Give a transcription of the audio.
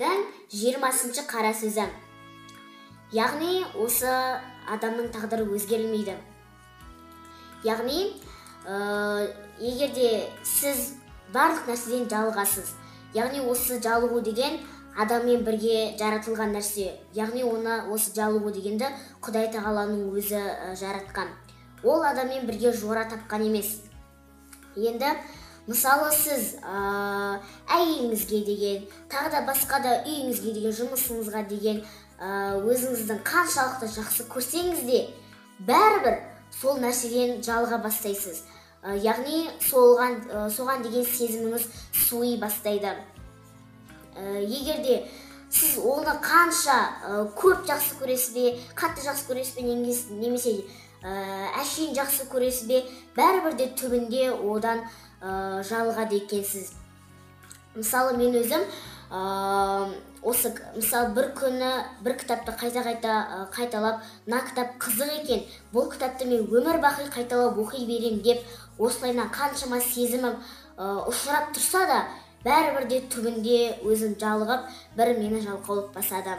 кітаптың 20-шы қара сөзі. Яғни осы адамның тағдыры өзгерілмейді. Яғни егерде сіз барлық нәрседен жалығасыз, яғни осы жалығу деген адаммен бірге жаратылған нәрсе, яғни осы жалығу дегенді Құдай тағаланың өзі жаратқан. Ол адаммен бірге жора тапқан емес. Енді мысалы сіз әйеліңізге деген, тағы да басқа да үйіңізге деген, жұмысыңызға деген өзіңіздің қаншалықты жақсы көрсеңіз де, бәрібір сол нәрседен жалыға бастайсыз. Яғни соған деген сезіміңіз суи бастайды. Егерде сіз оны қанша көп жақсы көресіз бе, қатты жақсы көресіз бе, немесе әшейін жақсы көресіз бе, бәрібір де түбінде одан жалығады екенсіз. Мысалы мен өзім мысалы бір күні бір кітапты қайталап, мына кітап қызық екен, бұл кітапты мен өмір бақи қайталап оқи берем деп, осылайынан қаншама сезімім ұшырап тұрса да, бәрібір де түбінде өзім жалығып, бір мені жалқаулық басады.